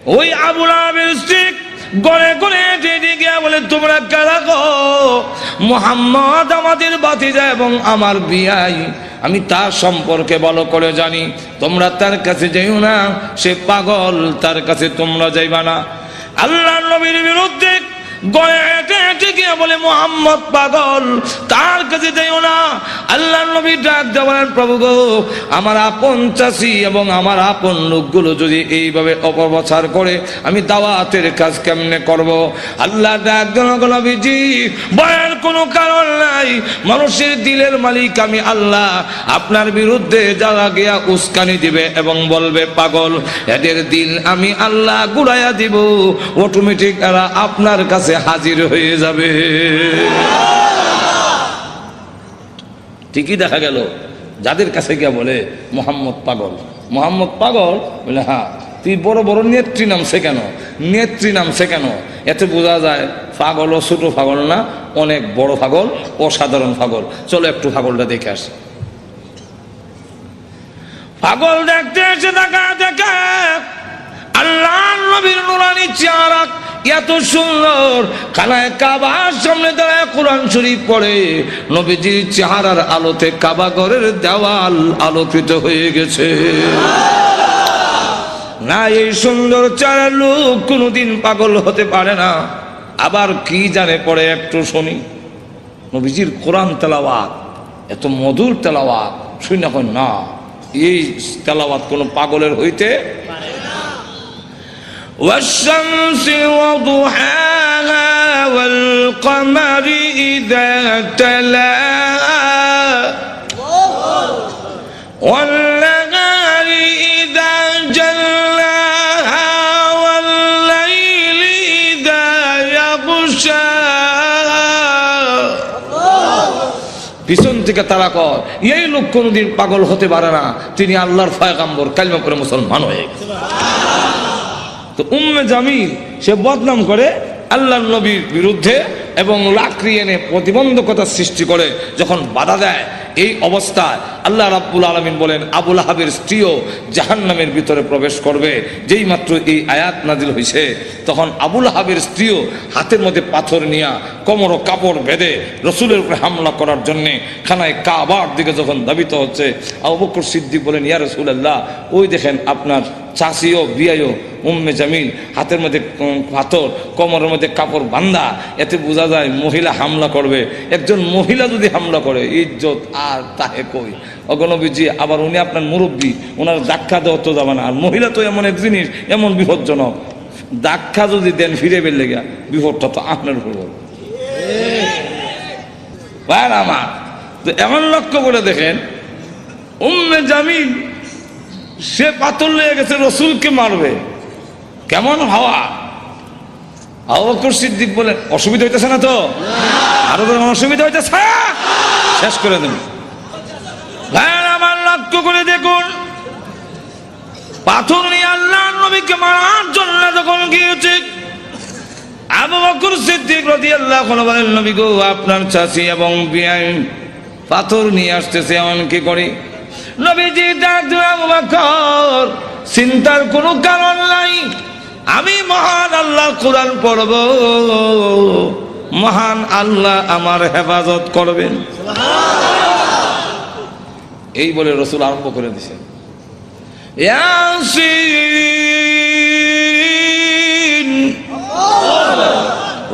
ওই আবু লাহাবের স্ত্রী গড়ে গড়ে যেতে গিয়া বলে, তোমরা কারা গো? মুহাম্মদ আমাদের ভাতিজা এবং আমার বিয়াই, আমি তার সম্পর্কে ভালো করে জানি, তোমরা তার কাছে যাইও না, সে পাগল, তার কাছে তোমরা যাইবা না। আল্লাহর নবীর বিরুদ্ধে গড়ে হেঁটে হেঁটে গিয়া বলে, মুহাম্মদ পাগল, তার কাছে যাইও না। আল্লাহর নবী ডাক দিয়ে বলেন, প্রভু গো, আমার আপন চাষি এবং আমার আপন লোকগুলো যদি এইভাবে অপপ্রচার করে, আমি দাওয়াতের কাজ কেমনে করব? আল্লাহ ডাক দিয়ে নবীজি, ভয়ের কোনো কারণ নাই, মানুষের দিলের মালিক আমি আল্লাহ। আপনার বিরুদ্ধে যারা গিয়া উস্কানি দিবে এবং বলবে পাগল, এদের দিল আমি আল্লাহ ঘুরাইয়া দিব, অটোমেটিক এরা আপনার কাছে হাজির হয়ে যাবে। ঠিকই দেখা গেল, যাদের কাছে গিয়া বলে মুহাম্মদ পাগল, মুহাম্মদ পাগল, বলে হ্যাঁ, তুই বড় বড় নেত্রী নামছে কেন, নেত্রী নামছে কেন? এতে বোঝা যায় পাগল ও ছোট পাগল না, অনেক বড় পাগল, অসাধারণ পাগল। চলো একটু পাগলটা দেখে আসি। পাগল দেখতে এসে দেখা দেখে আল্লাহর নবীর নুরানি চেহারা এত সুন্দর, খানায় কাবার সামনে দাঁড়ায় কোরআন শরীফ পড়ে, নবীজির চেহারার আলোতে কাবা ঘরের দেওয়াল আলোকিত হয়ে গেছে। না, এই সুন্দর চেহারার লোক কোনোদিন পাগল হতে পারে না। আবার কি জানে পড়ে, একটু শুনি। নবীজির কোরআন তেলাওয়াত এত মধুর তেলাওয়াত, শুনি না, না এই তেলাওয়াত কোনো পাগলের হইতে পারে না। والشمس وضحاها والقمر إذا تلاها والنهار إذا جلاها والليل إذا يغشاها। পিছন থেকে তারা কর, এই লোক কোনোদিন পাগল হতে পারে না, তিনি আল্লাহর পয়গম্বর, কালিমা পড়ে মুসলমান হয়ে গেছে। তো উম্মে জামিল সে বদনাম করে আল্লাহর নবীর বিরুদ্ধে এবং লাকড়ি এনে প্রতিবন্ধকতা সৃষ্টি করে, যখন বাধা দেয়, এই অবস্থায় আল্লাহ রাব্বুল আলামিন বলেন, আবু লাহাবের স্ত্রীও জাহান্নামের ভিতরে প্রবেশ করবে। যেই মাত্র এই আয়াত নাজিল হয়েছে, তখন আবু লাহাবের স্ত্রীও হাতের মধ্যে পাথর নিয়া কোমর ও কাপড় বেঁধে রসুলের উপরে হামলা করার জন্যে খানায় কাবার দিকে যখন ধাবিত হচ্ছে, আবু বকর সিদ্দিক বলেন, ইয়া রাসূলুল্লাহ, ওই দেখেন আপনার চাষিও বিয়াইও উম্মে জামিল, হাতের মধ্যে পাথর, কোমরের মধ্যে কাপড় বান্ধা, এতে বোঝা যায় মহিলা হামলা করবে। একজন মহিলা যদি হামলা করে, ইজ্জত আর তাহে কই। অগণবীজি আবার উনি আপনার মুরব্বী, ওনার ধাক্কা দেওয়া তো যাবে না। আর মহিলা তো এমন এক জিনিস, এমন বিপজ্জনক, ধাক্কা যদি দেন ফিরে বেরলে গিয়া বিপদটা তো আপনার উপর বলবে। আমার তো এমন লক্ষ্য করে দেখেন, উম্মে জামিল সে পাথর লেগে গেছে, রসুলকে মারবে, কেমন হাওয়া। আবু বকর সিদ্দিক বলেন, অসুবিধা হইতেছে না তো? আরো তো অসুবিধা হইতেছে, শেষ করে দেন। ভাইয়ের আমার, লক্ষ্য করে দেখুন, পাথর নিয়ে আল্লাহর নবীকে মারার জন্য যখন গিয়েছে, আবু বকর সিদ্দিক রাদিয়াল্লাহু আনহু বলেন, নবী গো, আপনার চাচি এবং বিয়াই পাথর নিয়ে আসতেছে, এমন কি করি? নবীজি ডাক দিয়ে, আবু বকর, চিন্তার কোনো কারণ নাই, আমি মহান আল্লাহর কোরআন পড়ব, মহান আল্লাহ আমার হেফাজত করবেন। এই বলে রসুল আরম্ভ করে দিয়েছেন, ইয়াসিন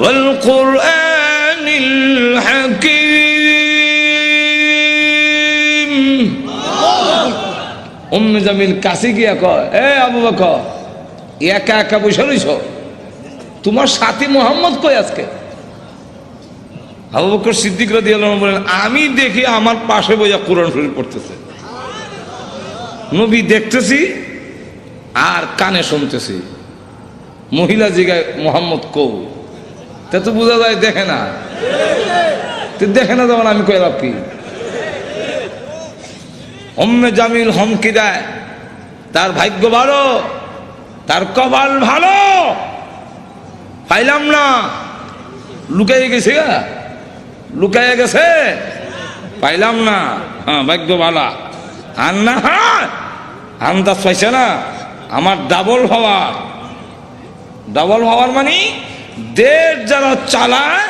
ওয়াল কুরআনিল হাকীম। উম্মে জামিল কাছে গিয়া কয়, এ আবু বকর, একা একা বসে রইছ, তোমার সাথী মুহাম্মদ কই আজকে? আবু বকর সিদ্দিক রাদিয়াল্লাহু আনহু বলেন, আমি দেখি আমার পাশে বইয়া কোরআন শরীফ পড়তেছে, নবী দেখতেছি আর কানে শুনতেছি। মহিলা জিগায়, মুহাম্মদ কও? তা তো বোঝা যায় দেখে না, দেখে না, যেমন আমি কইলাম কি? উম্মে জামিল হুমকি দেয়, তার ভাগ্য ভালো, তার কপাল ভালো, পাইলাম না, লুকাইয়ে গেছে, লুকাইয়ে গেছে, পাইলাম না, হ্যাঁ ভাগ্য ভালো। আর না, হ্যাঁ আন্দাজ পাইছে না, আমার ডাবল হওয়া, ডাবল হওয়ার মানে দেশ যারা চালায়,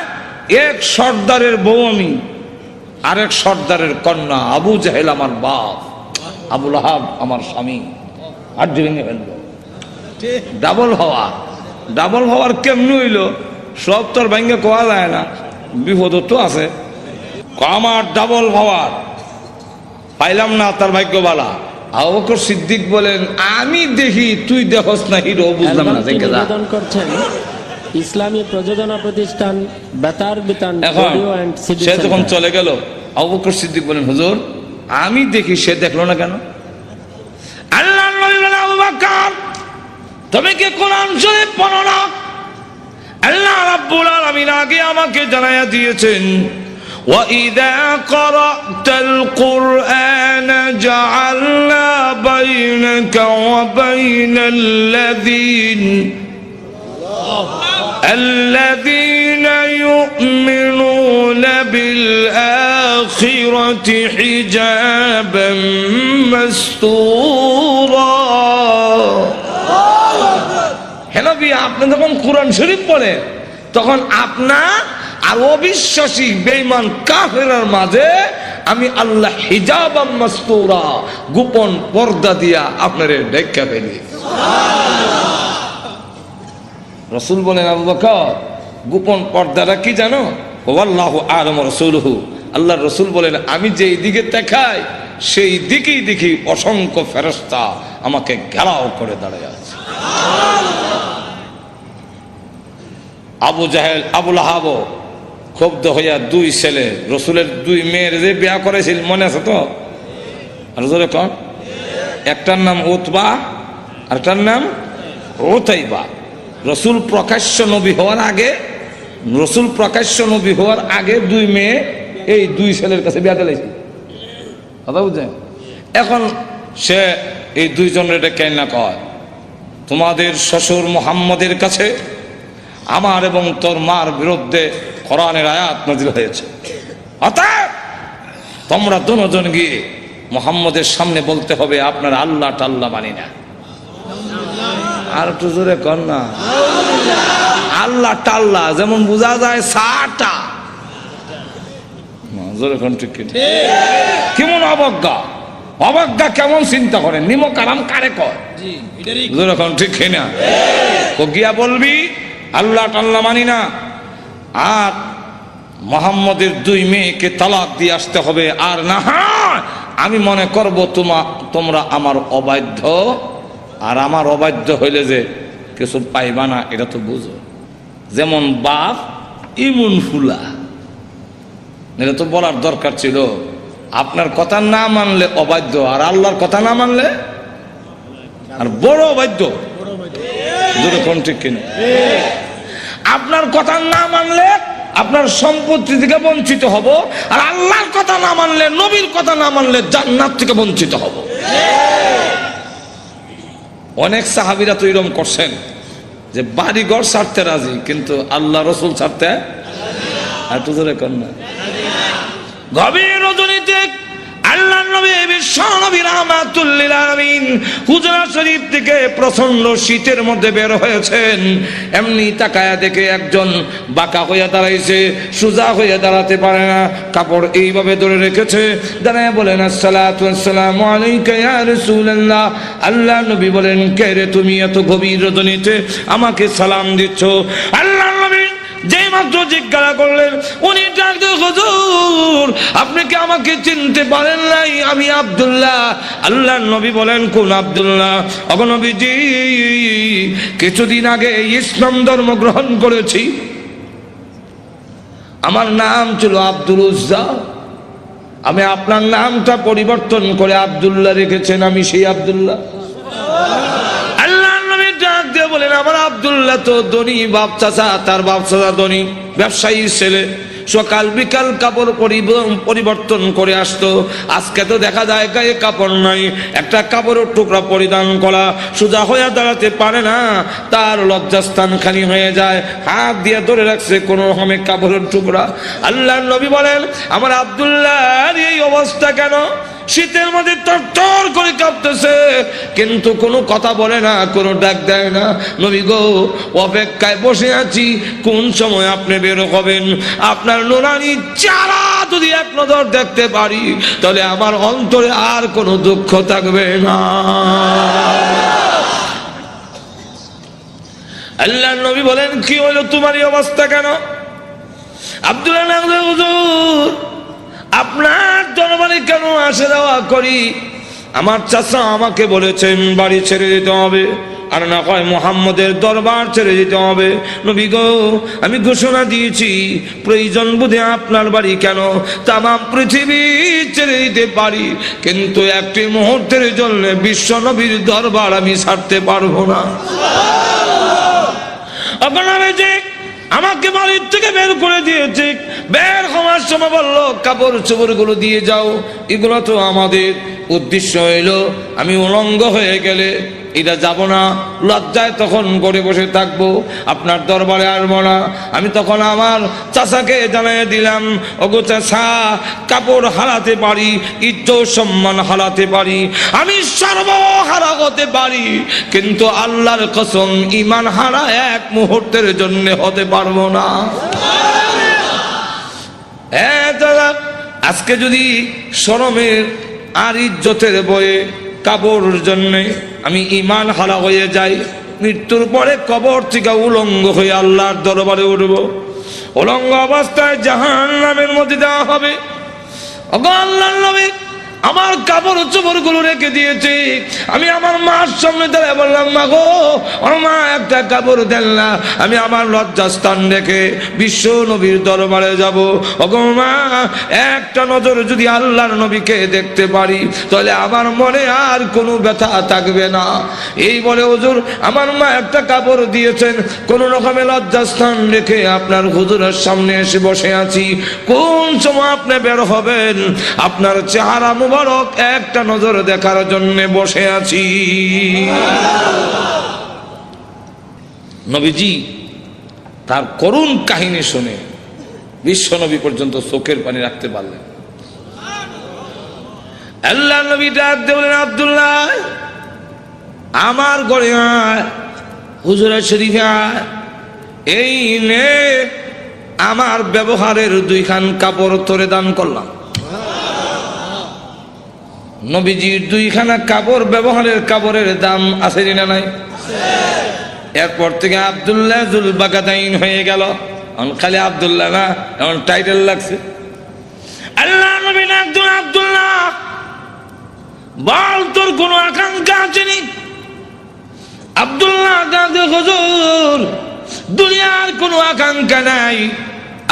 এক সর্দারের বউ আমি, আরেক সর্দারের কন্যা। আবু জাহেল আমার বাপ, আবু লাহাব আমার স্বামী। আর ভেঙে ফেললো। ডাবল হওয়া, ডাবল হওয়ার কেমনি হইল? সব তোর ভেঙে কোয়া যায় না, বিপদ তো আছে। আমার ডাবল হওয়ার পাইলাম না, তার ভাগ্যবালা। আবু বকর সিদ্দিক বলেন, আমি দেখি তুই দেখস না হিরো, বুঝলাম না। নিবেদন করছেন ইসলামী প্রযোজনা প্রতিষ্ঠান বেতার বিতান অডিও এন্ড সিডি। সে যখন চলে গেল, আবু বকর সিদ্দিক বলেন, হুজুর আমি দেখি, সে দেখলো না কেন? আল্লাহর নবী বলেন, আবু বকর তুমি কি কোরআন শরীফ পড়ো না? আল্লাহ রাব্বুল আলামিন আগে আমাকে জানায়া দিয়েছেন, وَإِذَا قَرَأْتَ الْقُرْآنَ جَعَلْنَا بَيْنَكَ وَبَيْنَ الَّذِينَ يُؤْمِنُونَ بِالْآخِرَةِ حِجَابًا مَسْتُورًا। হে নবী, আপনি যখন কোরআন শরীফ পড়েন, তখন আপনার আর অবিশ্বাসী বেঈমান কাফেরের মাঝে আমি আল্লাহ হিজাবাম মাসতুরা, গোপন পর্দা দিয়া আপনারে ঢেকে ফেলি। রাসূল বলেন, আবু বকর গোপন পর্দাটা কি জানো? ওয়াল্লাহু আ'লামু রাসূলুহু, আল্লাহর রাসূল বলেন, আমি যেই দিকে তাকাই সেই দিকেই দেখি অসংখ্য ফেরেশতা আমাকে ঘেরাও করে দাঁড়িয়ে আছে। আবু জাহেল, আবু লাহাব ক্ষুব্ধ হইয়া দুই ছেলে, রসুলের দুই মেয়ের যে বিয়া করেছিল, মনে আছে তো? কোন একটার নাম উতবা, আরেকটার নাম উতাইবা। রসুল প্রকাশ্য নবী হওয়ার আগে, রসুল প্রকাশ্য নবী হওয়ার আগে দুই মেয়ে এই দুই ছেলের কাছে বিয়া দিলাইছে। কথা বুঝছেন? এখন সে এই দুইজনের কেন না কয়, তোমাদের শ্বশুর মুহাম্মদের কাছে আমার এবং তোর মার বিরুদ্ধে কোরআনের আয়াত নাযিল হয়েছে, অতএব তোমরা দুজন গিয়ে মুহাম্মদের সামনে বলতে হবে আপনার আল্লাহ টাল্লাহ মানি না। আর একটু জোরে কর না। আল্লাহ টাল্লাহ যেমন বোঝা যায় সাটা, জোরে কোন ঠিক কি? কেমন অবজ্ঞা, অবজ্ঞা কেমন চিন্তা করেন, নিমক আরাম কারে কয়? জোরে কোন ঠিক না? ও গিয়া বলবি আল্লাহ টাল্লাহ মানি না, আর মুহাম্মদের দুই মেয়েকে তালাক দিয়ে আসতে হবে, আর না হয় আমি মনে করব তোমরা আমার অবাধ্য, আর আমার অবাধ্য হইলে যে কিছু পাইবা না, এটা তো বুঝো। যেমন বাপ ইমুন ফুলা, এটা তো বলার দরকার ছিল। আপনার কথা না মানলে অবাধ্য, আর আল্লাহর কথা না মানলে আর বড় অবাধ্য। কোন ঠিক কিনা? আপনার কথা না মানলে আপনার সম্পত্তি থেকে বঞ্চিত হব, আর আল্লাহর কথা না মানলে, নবীর কথা না মানলে জান্নাত থেকে বঞ্চিত হব। অনেক সাহাবীরা তো এরকম করছেন যে বাড়ি ঘর ছাড়তে রাজি, কিন্তু আল্লাহ রসুল ছাড়তে আর তো জোরে কর না। গভীর রজনীতে আল্লাহ নবী বিশ্ব নবী রাহমাতুল লিল আলামিন হুজরা শরীফ থেকে প্রচন্ড শীতের মধ্যে বের হয়েছেন। এমনি তাকায়া দেখে একজন বাঁকা হইয়া দাঁড়াইছে, সোজা হইয়া দাঁড়াতে পারে না, কাপড় এইভাবে ধরে রেখেছে। দাঁড়ায় বলেন, আসসালাতু ওয়াসসালামু আলাইকা ইয়া রাসূলুল্লাহ। আল্লাহ নবী বলেন, কে রে তুমি এত গভীর রজনীতে আমাকে সালাম দিচ্ছ? আল্লাহ নবী যেই মাত্র জিজ্ঞাসা করলেন, উনি ডাক দিয়ে, হুজুর আপনি কি আমাকে চিনতে পারেন নাই? আমি আব্দুল্লাহ। আল্লাহ নবী বলেন, কোন আব্দুল্লাহ? ওগো নবীজি, কিছুদিন আগে ইসলাম ধর্ম গ্রহণ করেছি, আমার নাম ছিল আব্দুল উজ্জা, আমি আপনার নামটা পরিবর্তন করে আব্দুল্লাহ রেখেছেন, আমি সেই আব্দুল্লাহ। বলেন, আমার আব্দুল্লাহ তো ধনী বাপ চাচা, তার বাপ চাচা ধনী ব্যবসায়ী ছেলে, সকাল বিকাল কাপড় পরিবর্তন করে আসতো। আজকে তো দেখা যায় গায়ে কাপড় নাই, একটা কাপড়ের টুকরা পরিধান করা, সোজা হয়ে দাঁড়াতে পারে না, তার লজ্জাস্থান খালি হয়ে যায়, হাত দিয়ে ধরে রাখছে কোনো রকমে কাপড়ের টুকরা। আল্লাহর নবী বলেন, আমার আব্দুল্লাহর এই অবস্থা কেন? শীতের মধ্যে তরতর করে কাঁপতেছে, কিন্তু কোনো কথা বলে না, কোনো ডাক দেয় না। নবী গো, অপেক্ষায় বসে আছি, কোন সময় আপনি বের হবেন। আপনার নুরানি চেহারা যদি এক নজর দেখতে পারি, তাহলে আমার অন্তরে আর কোনো দুঃখ থাকবে না। আল্লাহর নবী বলেন, কি হলো তোমার এই অবস্থা কেন? আব্দুল্লাহ, হুজুর আপনার দরবারে কেন আসা যাওয়া করি? আমার চাচা আমাকে বলেছেন বাড়ি ছেড়ে যেতে হবে, আর না কয় মুহাম্মদের দরবার ছেড়ে যেতে হবে। নবী গো, আমি ঘোষণা দিয়েছি, প্রয়োজন বুঝে আপনার বাড়ি কেন তামাম পৃথিবী ছেড়ে দিতে পারি, কিন্তু একটি মুহূর্তের জন্য বিশ্ব নবীর দরবার আমি ছাড়তে পারবো না। আমাকে বাড়ির থেকে বের করে দিয়েছে, বের হওয়ার সময় বললো কাপড় চোপড় গুলো দিয়ে যাও, এগুলো তো আমাদের। উদ্দেশ্য হইল আমি উলঙ্গ হয়ে গেলে এটা যাব না, লজ্জায় তখন করে বসে থাকবো, আপনার দরবারে আসবো না। আমি তখন আমার চাচাকে জানিয়ে দিলাম, ওগো চাচা, কাপড় হারাতে পারি, ইজ্জত সম্মান হারাতে পারি, আমি সর্বহারা হতে পারি, কিন্তু আল্লাহর কসম ঈমান হারা এক মুহূর্তের জন্য হতে পারবো না। আজকে যদি শরমের আর ইজ্জতের বয়ে কাপড়ের জন্য আমি ঈমান হারা হয়ে যাই, মৃত্যুর পরে কবর থেকে উলঙ্গ হয়ে আল্লাহর দরবারে উঠব, উলঙ্গ অবস্থায় জাহান্নামের মধ্যে দেওয়া হবে। ওগো আল্লাহর নবী, আমার কাপড় চোপড় গুলো রেখে দিয়েছি, আমি আমার মার সামনে দাঁড়িয়ে বললাম, মা গো, ও মা, একটা কাপড় দেন না, আমি আমার লজ্জাস্থান রেখে বিশ্ব নবীর দরবারে যাব। ওগো মা, একটা নজর যদি আল্লাহর নবীকে দেখতে পারি, তাহলে আমার মনে আর কোনো ব্যথা থাকবে না। এই বলে হুজুর আমার মা একটা কাপড় দিয়েছেন, কোন রকমের লজ্জাস্থান রেখে আপনার হুজুরের সামনে এসে বসে আছি। কোন সময় আপনি বের হবেন, আপনার চেহারা মুবারক একটা নজর দেখার জন্য বসে আছি। নবীজি তার করুণ কাহিনী শুনে বিশ্ব নবী পর্যন্ত চোখের পানি রাখতে পারলেন। আল্লাহ নবী ডাক দিয়ে বলেন, আব্দুল্লাহ, আমার ঘরে আয়, হুজুরের শরীফে আয়, এই নে আমার ব্যবহারের দুইখান কাপড় তোরে দান করলাম। নবীজির দুইখানা কাপড়, ব্যবহারের কাপড়ের দাম আছে না নাই? এরপর থেকে আব্দুল্লাহ জুল বাগাদাইন হয়ে গেল। খালি আব্দুল্লাহ না, এমন টাইটেল লাগছে। আল্লাহ নবী একজন, আব্দুল্লাহ বল, তোর কোন আকাঙ্ক্ষা আছে নি? আব্দুল্লাহ দাদু, হুজুর দুনিয়ার কোনো আকাঙ্ক্ষা নাই,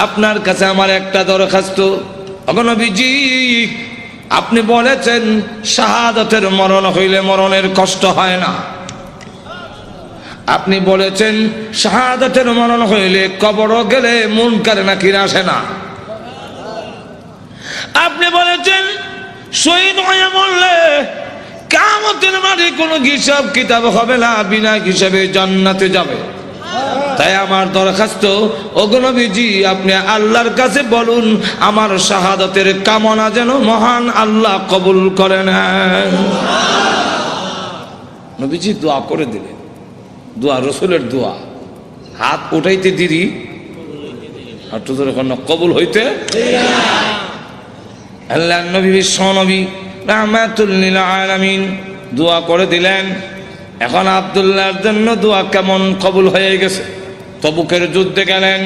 আপনার কাছে আমার একটা দরখাস্ত। ওগো নবীজি, আপনি বলেছেন শাহাদাতের মরণ হইলে মরণের কষ্ট হয় না, আপনি বলেছেন শাহাদাতের মরণ হইলে কবর গেলে মুনকার নাকির আসে না, আপনি বলেছেন শহীদ হয়ে মরলে কিয়ামতের মাঠে কোনো হিসাব কিতাব হবে না, বিনা হিসাবে জান্নাতে যাবে। তাই আমার দরখাস্ত, ওগো নবীজি, আপনি আল্লাহর কাছে বলুন আমার শাহাদাতের কামনা যেন মহান আল্লাহ কবুল করে নেন। নবীজি দোয়া করে দিলেন, দোয়া রসুলের দোয়া, হাত উঠাইতে দিদি আর তোদের কবুল হইতে। আল্লাহ নবী বিশ্ব নবী রাহমাতুল লিল আলামিন দোয়া করে দিলেন। এখন আব্দুল্লাহর জন্য দোয়া কেমন কবুল হয়ে গেছে। তবুকের যুদ্ধে গেলেন,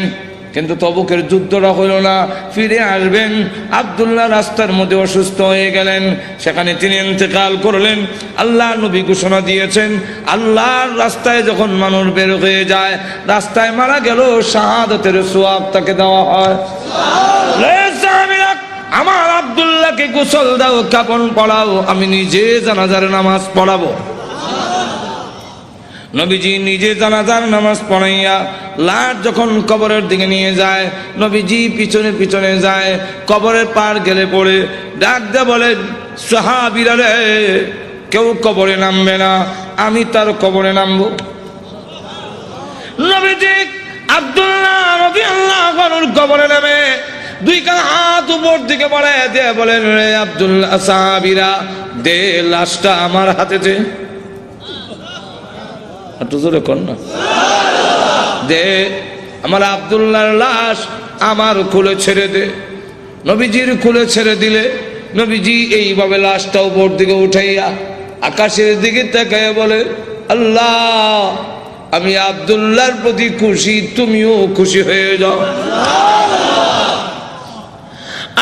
কিন্তু তবুকের যুদ্ধটা হইল না, ফিরে আসবেন। আব্দুল্লাহ রাস্তার মধ্যে অসুস্থ হয়ে গেলেন, সেখানে তিনি ইন্তেকাল করলেন। আল্লাহ নবী ঘোষণা দিয়েছেন, আল্লাহর রাস্তায় যখন মানুষ বের হয়ে যায়, রাস্তায় মারা গেল, শাহাদাতের সওয়াব তাকে দেওয়া হয়। আমার আব্দুল্লাহকে গোসল দাও, কাফন পরাও, আমি নিজে জানাজার নামাজ পড়াবো। নবীজি নিজে জানাজার নামাজ পড়াইয়া লাশ যখন কবরের দিকে নিয়ে যায়, নবীজি পিছনে পিছনে যায়, কবরের পার গেলে পড়ে ডাক দিয়ে বলেন, সাহাবীরা রে, কেউ কবরে নামবে না, আমি তার কবরে নামবো। নবীজি আব্দুল্লাহ রাদিয়াল্লাহু আনহুর কবরে নামে দুইখানা হাত উপর দিকে বাড়ায় দিয়ে বলেন, রে আব্দুল্লাহ, সাহাবীরা দে লাশটা আমার হাতে দে। একটু জোরে কর না। দে আমার আব্দুল্লাহর লাশ আমার কোলে ছেড়ে দে। নবীজির কোলে ছেড়ে দিলে নবীজি এইভাবে লাশটা উপর দিকে উঠাইয়া আকাশের দিকে তাকাইয়া বলে, আল্লাহ, আমি আব্দুল্লাহর প্রতি খুশি, তুমিও খুশি হয়ে যাও।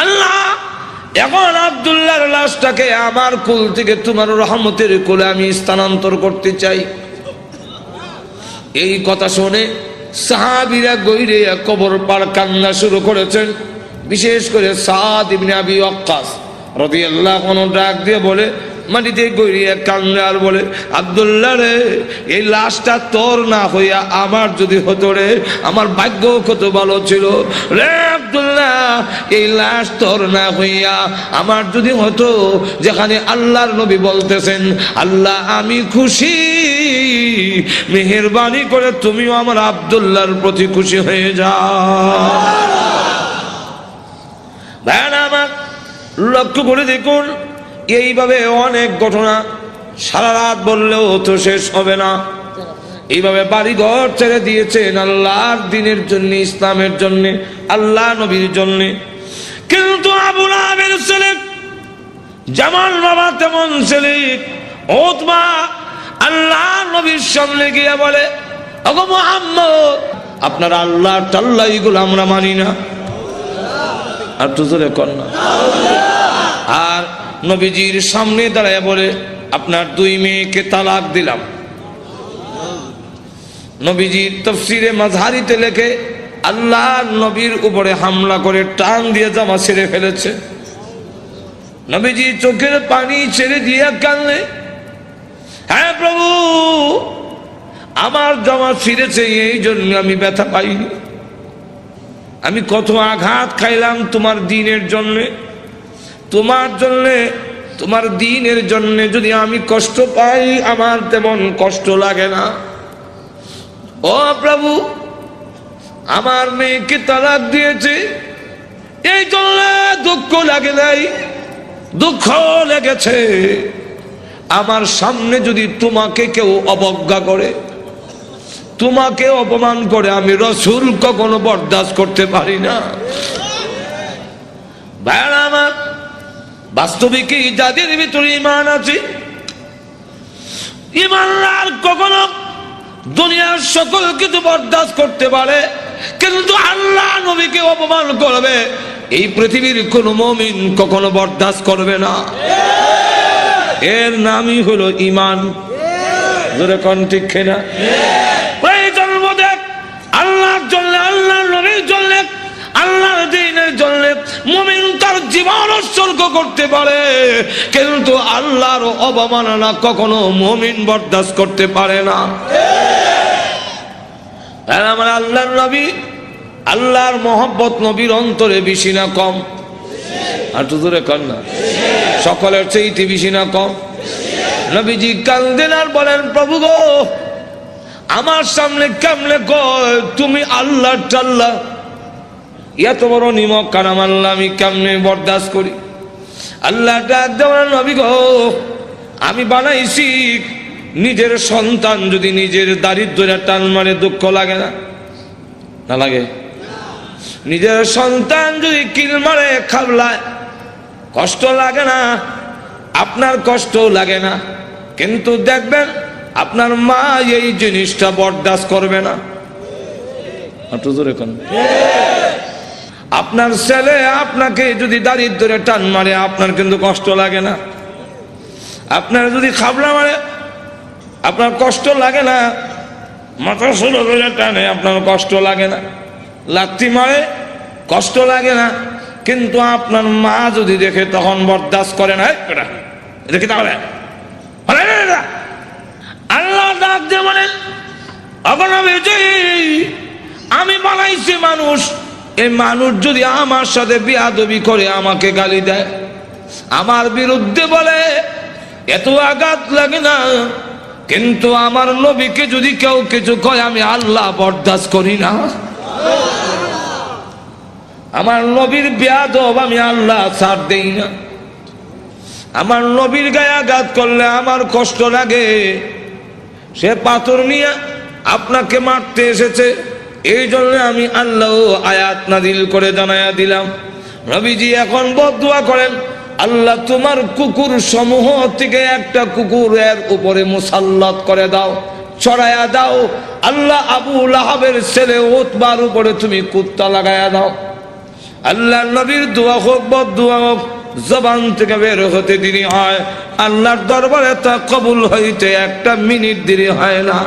আল্লাহ, এখন আব্দুল্লাহর লাশটাকে আমার কোল থেকে তোমার রহমতের কোলে আমি স্থানান্তর করতে চাই। এই কথা শুনে সাহাবীরা গইরে কবর পার কান্না শুরু করেছেন। বিশেষ করে সাদ ইবনে আবি ওয়াক্কাস রাদিয়াল্লাহু আনহু ডাক দিয়ে বলে, মাটিতে গইরিয়া কান্না আর বলে, আব্দুল্লাহ রে, এই লাশটা তোর না হইয়া আমার যদি হতো রে, আমার ভাগ্য কত ভালো ছিল রে আব্দুল্লাহ। এই লাশ তোর না হইয়া আমার যদি হতো, যেখানে আল্লাহর নবী বলতেছেন, আল্লাহ আমি খুশি, মেহেরবানি করে তুমিও আমার আব্দুল্লাহর প্রতি খুশি হয়ে যাও। ভাই আমার লক্ষ্য করে দেখুন, এইভাবে অনেক ঘটনা সারা রাত বললেও তো শেষ হবে না। এইভাবে বাড়ি ঘর ছেড়ে দিয়েছেন আল্লাহর দ্বীনের জন্য, ইসলামের জন্য, আল্লাহ নবীর জন্য। কিন্তু আবু লাহাবের ছেলে যেমন বাবা তেমন ছেলে উতবা আল্লাহ নবীর সামনে গিয়ে বলে, ওগো মুহাম্মদ, আপনার আল্লাহ টাল্লাহ এগুলো আমরা মানি না। আর তো জোরে কর না। আর নবীজির সামনে দাঁড়ায় বলে, আপনার 2 মেয়েকে তালাক দিলাম। নবীজির তাফসীরে মাযহারিতে লেখে, আল্লাহ নবীর উপরে হামলা করে টান দিয়ে জামা ছেড়ে ফেলেছে। নবীজি চোখের পানি ছেড়ে দিয়ে কাঁদলে, হ্যাঁ প্রভু, আমার জামা ছিঁড়েছে, এই জন্য আমি ব্যথা পাইনি। আমি কত আঘাত খাইলাম তোমার দ্বীনের জন্যে, তোমার জন্যে, তোমার দ্বীনের জন্যে যদি আমি কষ্ট পাই, আমার তেমন কষ্ট লাগে না। ও প্রভু, আমার মেয়েকে তালাক দিয়েছে, এই জন্য দুঃখ লাগে নাই, দুঃখ লেগেছে। আমার সামনে যদি তোমাকে কেউ অবজ্ঞা করে, তোমাকে অপমান করে, আমি রাসূল কখনো বরদাস্ত করতে পারি না। ভাইরা আমার, বাস্তবিকই যাদের ভিতরে ঈমান আছে, ঈমানদার কখনো দুনিয়ার সকল কিছু বরদাস্ত করতে পারে, কিন্তু আল্লাহ নবীকে অপমান করবে, এই পৃথিবীর কোন মুমিন কখনো বরদাস্ত করবে না। এর নামই হলো ঈমান। জোরে কোন ঠিক কিনা? প্রয়োজন বোধে আল্লাহর জন্য, আল্লাহর নবীর জন্য, আল্লাহর দ্বীনের জন্য মুমিন তার জীবন উৎসর্গ করতে পারে, কিন্তু আল্লাহর অবমাননা কখনো মুমিন বরদাস্ত করতে পারে না। আমার আল্লাহর নবী, আল্লাহর মহব্বত নবীর অন্তরে বেশি না কম? আর তো দূরে কর না। সকলের চেয়ে বেশি না কম? নবীজি কান্দেন আর বলেন, প্রভু গো, আমার সামনে কেমনে কয় তুমি আল্লাহ টাল্লাহ, এত বড় নিমক কারাম আল্লাহ আমি কেমনে বরদাস্ত করি? আল্লাহ ডাক দেওয়ার, নবী গো, আমি বানাইছি, নিজের সন্তান যদি নিজের দারিদ্র্য টান মারে দুঃখ লাগে না? না লাগে? নিজের সন্তান যদি কিল মারে, খাবলায়, কষ্ট লাগে না? আপনার কষ্ট লাগে না, কিন্তু দেখবেন আপনার মা এই জিনিসটা বরদাস্ত করবে না। আপনার ছেলে আপনাকে যদি দারিদ্র্যে টান মারে, আপনার কিন্তু কষ্ট লাগে না? আপনার যদি খাবলা মারে, আপনার কষ্ট লাগে না? মাথা শুরু করে টানে, আপনার কষ্ট লাগে না? লাথি মারে, কষ্ট লাগে না? কিন্তু আপনার মা যদি দেখে, তখন বরদাস্ত করে না। দেখি তাহলে আল্লাহ ডাক দিয়ে বলেন, আমি বানাইছি মানুষ, এই মানুষ যদি আমার সাথে বেয়াদবি করে, আমাকে গালি দেয়, আমার বিরুদ্ধে বলে, এত আঘাত লাগে না, কিন্তু আমার নবীকে যদি কেউ কিছু কয়, আমি আল্লাহ বরদাস্ত করি না। আমার নবীর বেয়াদব আমি আল্লাহ ছাড় দেই না। আমার নবীর গায়ে আঘাত করলে আমার কষ্ট লাগে। সে পাথর নিয়ে আপনাকে মারতে এসেছে, এই জন্য আমি আল্লাহ আয়াত নাযিল করে জানায়া দিলাম। নবীজি এখন বদদুয়া করেন, আল্লাহ তোমার কুকুর সমূহ থেকে একটা কুকুরের উপরে মুসাল্লাত করে দাও, চড়াইয়া দাও। আল্লাহ আবু লাহাবের ছেলে উতবার উপরে তুমি কুত্তা লাগায়া দাও। আল্লাহ নবীর দোয়া হোক বদদুয়া হোক, জবান থেকে বের হতে দেরি হয়, আল্লাহর দরবারে তা কবুল হইতে একটা মিনিট দেরি হয় না।